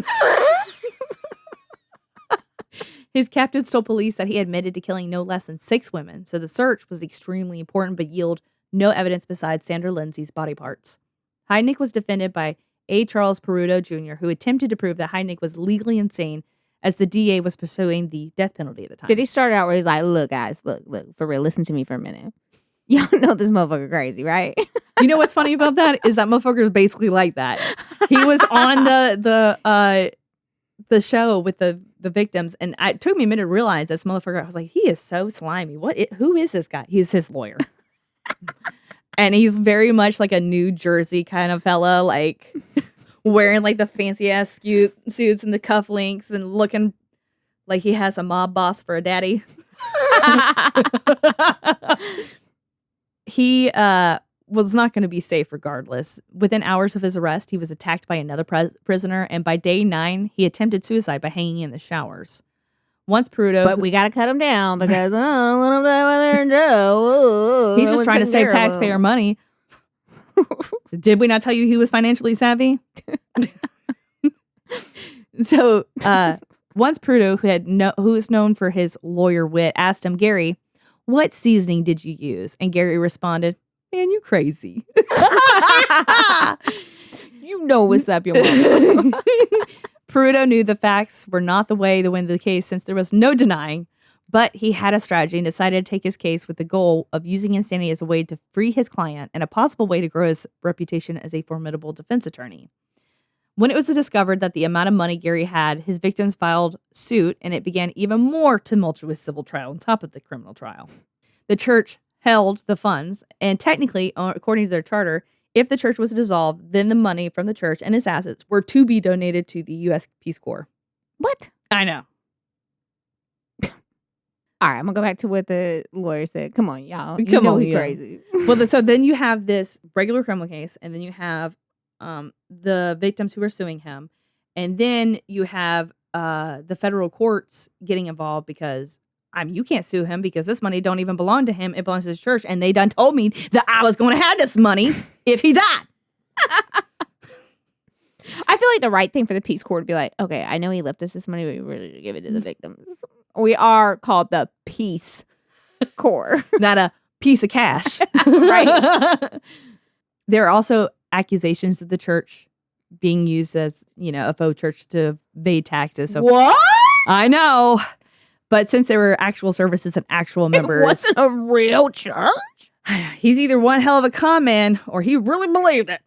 His captors told police that he admitted to killing no less than 6 women, so the search was extremely important but yielded no evidence besides Sandra Lindsay's body parts. Heidnik was defended by A. Charles Peruto Jr., who attempted to prove that Heidnik was legally insane as the DA was pursuing the death penalty at the time. Did he start out where he's like, look, guys, look, for real, listen to me for a minute. Y'all know this motherfucker crazy, right? You know what's funny about that is that motherfucker is basically like that. He was on the show with the victims, and it took me a minute to realize this motherfucker. I was like, he is so slimy. Who is this guy? He's his lawyer. And he's very much like a New Jersey kind of fella, like wearing like the fancy ass suits and the cufflinks and looking like he has a mob boss for a daddy. He was not going to be safe regardless. Within hours of his arrest, he was attacked by another prisoner, and by day 9, he attempted suicide by hanging in the showers. Once Peruto... But we got to cut him down because I don't want him to die there in jail. He's just trying to save taxpayer money. Did we not tell you he was financially savvy? So, once Peruto, who is known for his lawyer wit, asked him, Gary, what seasoning did you use? And Gary responded, man, you crazy. You know what's up, your mom. Peruto knew the facts were not the way to win the case since there was no denying, but he had a strategy and decided to take his case with the goal of using insanity as a way to free his client and a possible way to grow his reputation as a formidable defense attorney. When it was discovered that the amount of money Gary had, his victims filed suit, and it began even more tumultuous civil trial on top of the criminal trial. The church held the funds, and technically, according to their charter, if the church was dissolved, then the money from the church and its assets were to be donated to the U.S. Peace Corps. What? I know. All right, I'm going to go back to what the lawyer said. Come on, y'all. You know he's crazy. Well, so then you have this regular criminal case, and then you have the victims who are suing him, and then you have the federal courts getting involved because you can't sue him because this money don't even belong to him. It belongs to the church, and they done told me that I was going to have this money if he died. I feel like the right thing for the Peace Corps to be like, okay, I know he left us this money, but we really should give it to the victims. We are called the Peace Corps, not a piece of cash. Right. There are also accusations of the church being used as, a faux church to evade taxes. So what? I know. But since there were actual services and actual members. It wasn't a real church? He's either one hell of a con man or he really believed it.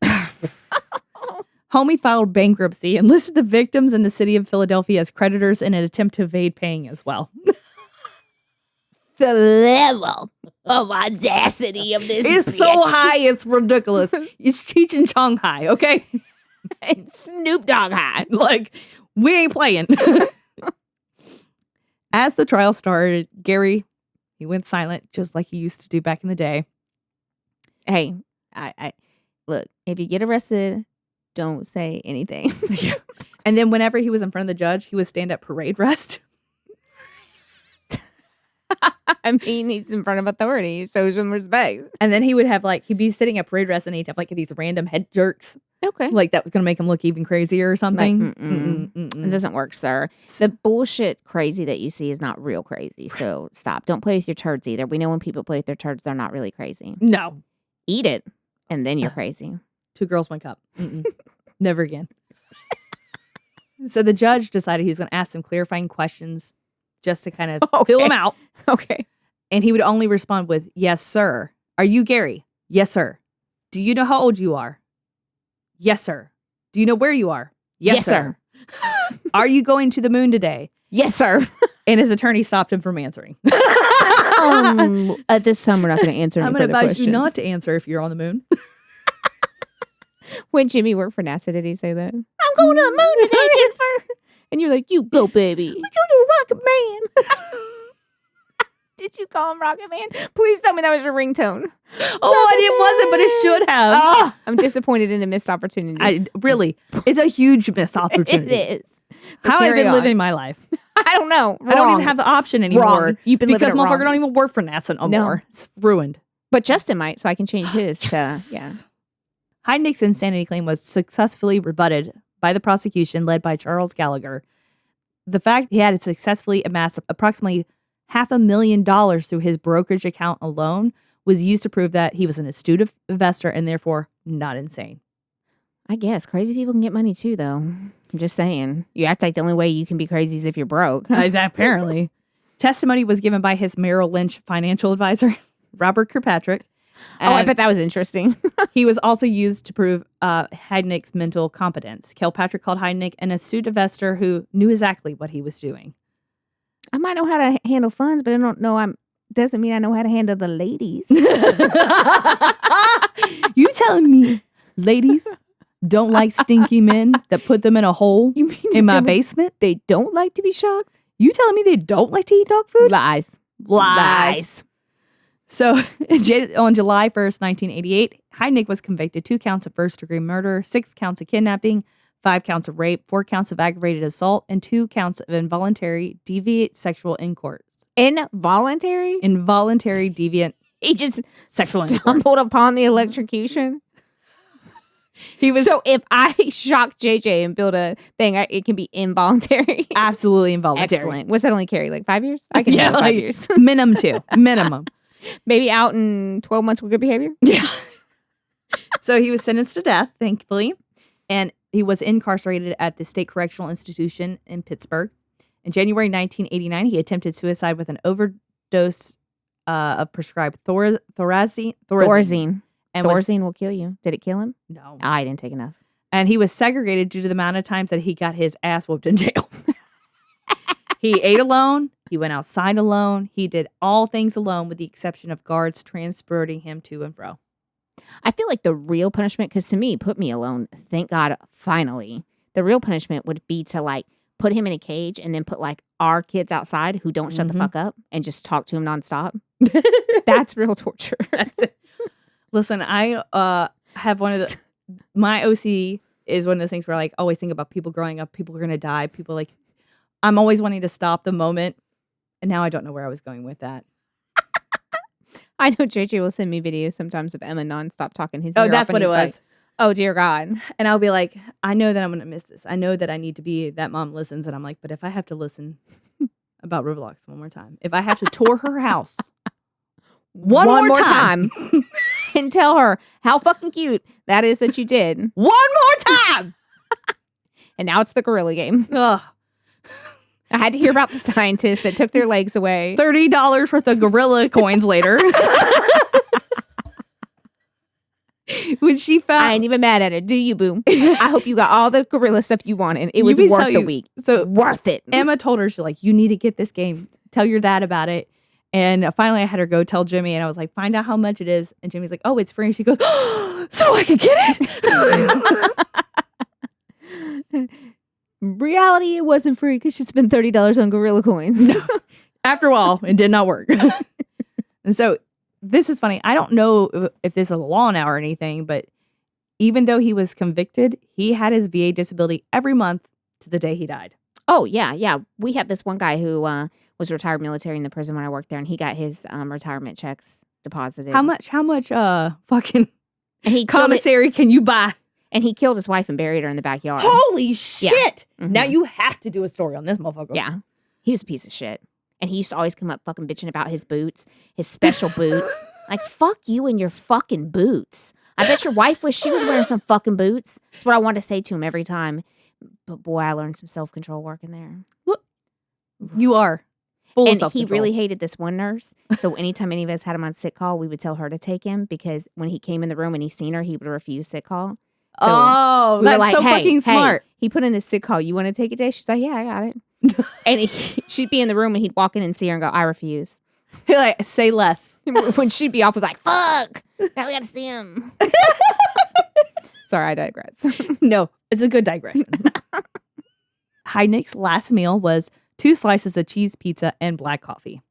Homie filed bankruptcy and listed the victims in the city of Philadelphia as creditors in an attempt to evade paying as well. The level of audacity of this is so high, it's ridiculous. It's Cheech and Chong high, okay? It's Snoop Dogg high. Like, we ain't playing. As the trial started, Gary, he went silent just like he used to do back in the day. Hey, I look, if you get arrested, don't say anything. Yeah. And then whenever he was in front of the judge, he would stand at parade rest. I mean, he's in front of authority. He shows them respect. And then he would have he'd be sitting at parade rest and he'd have these random head jerks. Okay. Like that was going to make him look even crazier or something. It doesn't work, sir. The bullshit crazy that you see is not real crazy. So stop. Don't play with your turds either. We know when people play with their turds, they're not really crazy. No. Eat it. And then you're crazy. 2 girls, 1 cup. Never again. So the judge decided he was going to ask some clarifying questions just to kind of fill him out. Okay. And he would only respond with, yes, sir. Are you Gary? Yes, sir. Do you know how old you are? Yes, sir. Do you know where you are? Yes, sir. Are you going to the moon today? Yes, sir. And his attorney stopped him from answering. At this time, we're not going to answer any I'm going to advise questions. you not to answer if you're on the moon. When Jimmy worked for NASA, did he say that? I'm going to the moon today, Jennifer. And you're like, you go, baby. Look at the Rocket Man. Did you call him Rocket Man? Please tell me that was your ringtone. Oh, it wasn't, but it should have. Oh, I'm disappointed in a missed opportunity. Really, it's a huge missed opportunity. It is. How have I been living my life? I don't know. I don't even have the option anymore. Wrong. You've been living it wrong. Because motherfucker don't even work for NASA no more. It's ruined. But Justin might, so I can change his Yes. to, yeah. Heidnik's insanity claim was successfully rebutted by the prosecution led by Charles Gallagher. The fact he had successfully amassed approximately $500,000 through his brokerage account alone was used to prove that he was an astute investor and therefore not insane. I guess crazy people can get money too, though. I'm just saying. You act like the only way you can be crazy is if you're broke. Apparently. Testimony was given by his Merrill Lynch financial advisor, Robert Kirkpatrick. I bet that was interesting. He was also used to prove Heidnik's mental competence. Kilpatrick called Heidnik an astute investor who knew exactly what he was doing. I might know how to handle funds, but I don't know. Doesn't mean I know how to handle the ladies. You telling me ladies don't like stinky men that put them in a hole in my basement? They don't like to be shocked? You telling me they don't like to eat dog food? Lies. So on July 1st, 1988, Heidnik was convicted 2 counts of first-degree murder, 6 counts of kidnapping, 5 counts of rape, 4 counts of aggravated assault, and 2 counts of involuntary deviant sexual intercourse. Involuntary? Involuntary deviant He just sexual stumbled upon the electrocution. So if I shock JJ and build a thing, it can be involuntary. Absolutely involuntary. Excellent. What's that only carry? Like 5 years? I can handle 5 years. Minimum 2. Minimum. Maybe out in 12 months with good behavior? Yeah. So he was sentenced to death, thankfully, and he was incarcerated at the State Correctional Institution in Pittsburgh. In January 1989, he attempted suicide with an overdose of prescribed Thorazine. And Thorazine will kill you. Did it kill him? No. I didn't take enough. And he was segregated due to the amount of times that he got his ass whooped in jail. He ate alone. He went outside alone. He did all things alone with the exception of guards transporting him to and fro. I feel like the real punishment, because to me, put me alone, thank God, finally. The real punishment would be to like put him in a cage and then put like our kids outside who don't shut the fuck up and just talk to him nonstop. That's real torture. That's it. Listen, I have one of the, my OC is one of those things where I like always think about people growing up, people are going to die, people like, I'm always wanting to stop the moment. And now I don't know where I was going with that. I know JJ will send me videos sometimes of Emma nonstop talking his Oh, ear that's off, what it and was. he's like, oh, dear God. And I'll be like, I know that I'm going to miss this. I know that I need to be that mom listens. And I'm like, but if I have to listen about Roblox one more time, if I have to tour her house one more time. And tell her how fucking cute that is that you did. One more time. And now it's the gorilla game. Ugh. I had to hear about the scientists that took their legs away. $30 worth of gorilla coins later. When she found, I ain't even mad at it. Do you, boo? I hope you got all the gorilla stuff you wanted. It was worth the week. So worth it. Emma told her, she's like, you need to get this game. Tell your dad about it. And finally I had her go tell Jimmy, and I was like, find out how much it is. And Jimmy's like, oh, it's free. And she goes, oh, so I could get it? Reality, it wasn't free because she spent $30 on gorilla coins. No. After a while, it did not work. And so this is funny. I don't know if this is a law now or anything, but even though he was convicted, he had his VA disability every month to the day he died. Oh, yeah, yeah. We had this one guy who was retired military in the prison when I worked there, and he got his retirement checks deposited. How much fucking and he commissary can you buy? And he killed his wife and buried her in the backyard. Holy shit. Yeah. Now you have to do a story on this motherfucker. Yeah. He was a piece of shit. And he used to always come up fucking bitching about his boots, his special boots. Like, fuck you and your fucking boots. I bet your wife wished she was wearing some fucking boots. That's what I want to say to him every time. But boy, I learned some self-control working there. Well, you are. Full and of he self-control. really hated this one nurse. So anytime any of us had him on sick call, we would tell her to take him because when he came in the room and he seen her, he would refuse sick call. So we that's were like, so hey, fucking smart. He put in his sick call. You want to take it, Jay? She's like, yeah, I got it. And she'd be in the room and he'd walk in and see her and go, I refuse. He'd like, say less. When she'd be off, we'd be like, fuck. Now we got to see him. Sorry, I digress. No, it's a good digression. Heidnik's last meal was 2 slices of cheese pizza and black coffee.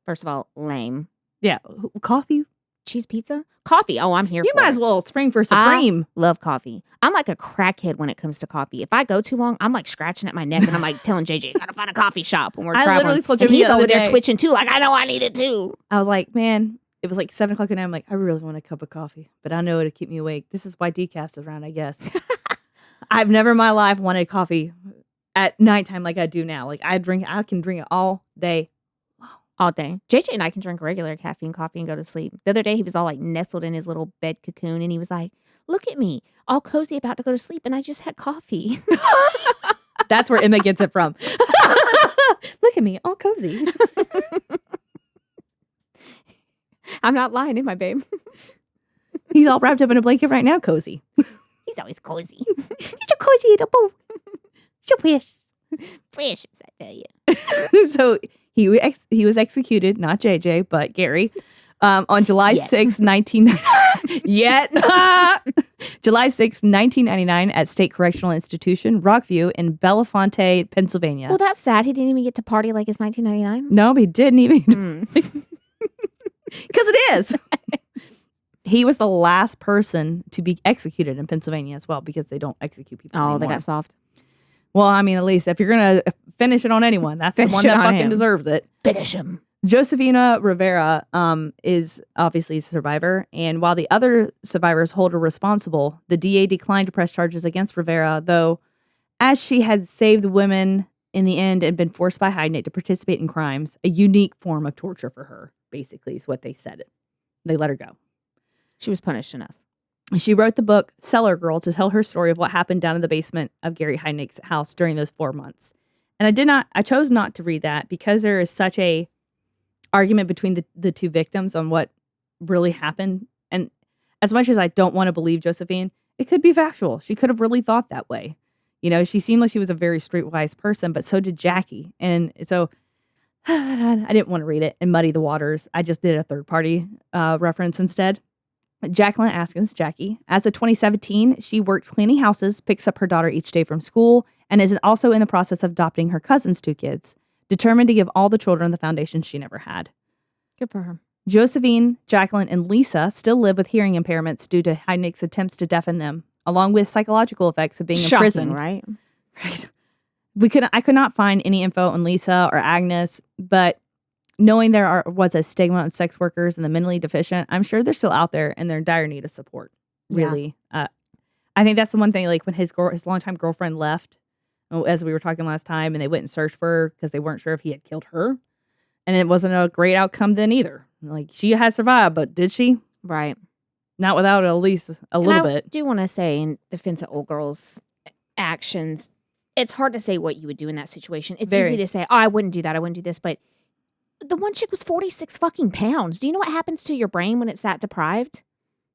First of all, lame. Yeah, coffee. Cheese pizza? Coffee. Oh, I'm here You for might it. as well spring for supreme. I love coffee. I'm like a crackhead when it comes to coffee. If I go too long, I'm like scratching at my neck and I'm like telling JJ, gotta find a coffee shop when we're I traveling. literally told and Jimmy he's the over other there day- twitching too, like, I know I need it too. I was like, man, it was like 7 o'clock at night. I'm like, I really want a cup of coffee, but I know it'll keep me awake. This is why decaf's around, I guess. I've never in my life wanted coffee at nighttime like I do now. Like I can drink it all day. All day. JJ and I can drink regular caffeine coffee and go to sleep. The other day, he was all like nestled in his little bed cocoon and he was like, look at me, all cozy about to go to sleep and I just had coffee. That's where Emma gets it from. Look at me, all cozy. I'm not lying, am I, babe? He's all wrapped up in a blanket right now, cozy. He's always cozy. He's so cozy, little so precious. Precious, I tell you. So he was executed, not JJ, but Gary, on July 6, 1999 at State Correctional Institution, Rockview in Bellefonte, Pennsylvania. Well, that's sad. He didn't even get to party like it's 1999. No, he didn't even. Because it is. He was the last person to be executed in Pennsylvania as well, because they don't execute people anymore. They got soft. Well, I mean, at least if you're going to finish it on anyone, that's the one that fucking deserves it. Finish him. Josefina Rivera is obviously a survivor, and while the other survivors hold her responsible, the DA declined to press charges against Rivera, though as she had saved women in the end and been forced by Heidnik to participate in crimes, a unique form of torture for her, basically, is what they said. They let her go. She was punished enough. She wrote the book Cellar Girl to tell her story of what happened down in the basement of Gary Heidnik's house during those 4 months. And I chose not to read that because there is such a argument between the two victims on what really happened. And as much as I don't want to believe Josephine, it could be factual. She could have really thought that way. You know, she seemed like she was a very streetwise person, but so did Jackie. And so I didn't want to read it and muddy the waters. I just did a third party reference instead. Jacqueline Askins, Jackie, as of 2017, she works cleaning houses, picks up her daughter each day from school, and is also in the process of adopting her cousin's 2 kids, determined to give all the children the foundation she never had. Good for her. Josephine, Jacqueline, and Lisa still live with hearing impairments due to Heidnik's attempts to deafen them, along with psychological effects of being imprisoned. Right? Right. I could not find any info on Lisa or Agnes, but knowing there was a stigma on sex workers and the mentally deficient, I'm sure they're still out there and they're in dire need of support. Really. Yeah. I think that's the one thing, like when his longtime girlfriend left, as we were talking last time, and they went and searched for her because they weren't sure if he had killed her. And it wasn't a great outcome then either. Like, she had survived, but did she? Right. Not without at least a little bit. I do want to say, in defense of old girls' actions, it's hard to say what you would do in that situation. It's easy to say, oh, I wouldn't do that. I wouldn't do this. But the one chick was 46 fucking pounds. Do you know what happens to your brain when it's that deprived?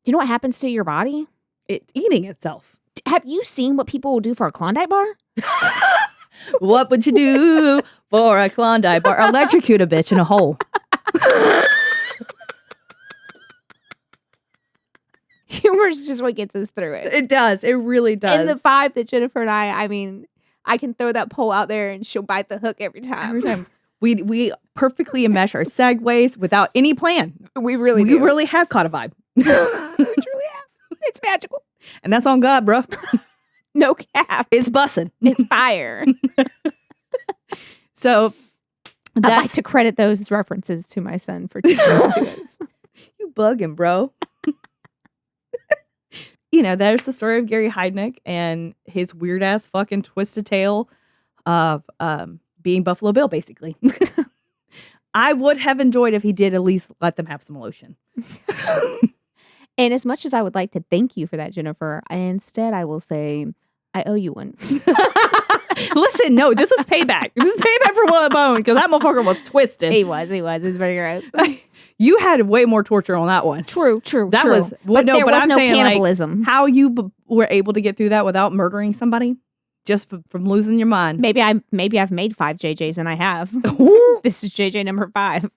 Do you know what happens to your body? It's eating itself. Have you seen what people will do for a Klondike bar? What would you do for a Klondike bar? Electrocute a bitch in a hole. Humor is just what gets us through it. It does. It really does. And the vibe that Jennifer and I mean, I can throw that pole out there and she'll bite the hook every time. Every time. We perfectly enmesh our segues without any plan. We really do. We really have caught a vibe. We truly have. It's magical. And that's on God, bro. No cap. It's bussin'. It's fire. So I'd like to credit those references to my son for teaching them to us. You bugging, bro. You know, there's the story of Gary Heidnik and his weird ass fucking twisted tale of being Buffalo Bill, basically. I would have enjoyed if he did at least let them have some lotion. And as much as I would like to thank you for that, Jennifer, instead I will say I owe you one. Listen, no, this was payback. This is payback for Willow Bone because that motherfucker was twisted. He was. It's very gross. You had way more torture on that one. True. That was, but there was I'm no saying, cannibalism. Like, how you were able to get through that without murdering somebody, just from losing your mind. Maybe I've made 5 JJs, and I have. This is JJ number 5.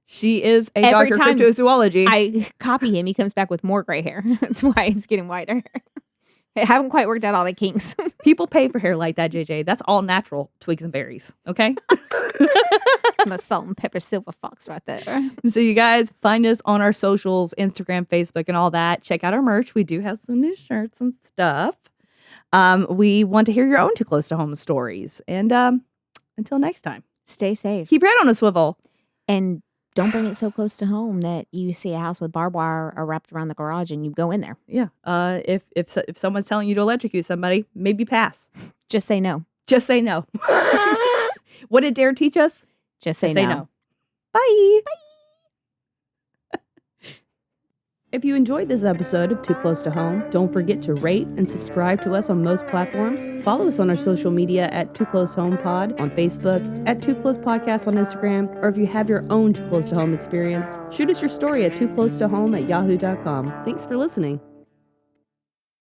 She is a doctor of cryptozoology. I copy him. He comes back with more gray hair. That's why he's getting whiter. I haven't quite worked out all the kinks. People pay for hair like that, JJ. That's all natural twigs and berries. Okay. My salt and pepper silver fox right there. So you guys find us on our socials, Instagram, Facebook, and all that. Check out our merch. We do have some new shirts and stuff. We want to hear your own too close to home stories. And until next time, stay safe. Keep your head on a swivel. And don't bring it so close to home that you see a house with barbed wire wrapped around the garage and you go in there. Yeah. If someone's telling you to electrocute somebody, maybe pass. Just say no. Just say no. What did Dare teach us? Just say no. Bye. If you enjoyed this episode of Too Close to Home, don't forget to rate and subscribe to us on most platforms. Follow us on our social media at Too Close Home Pod on Facebook, at Too Close Podcast on Instagram, or if you have your own Too Close to Home experience, shoot us your story at tooclosetohome@yahoo.com. Thanks for listening.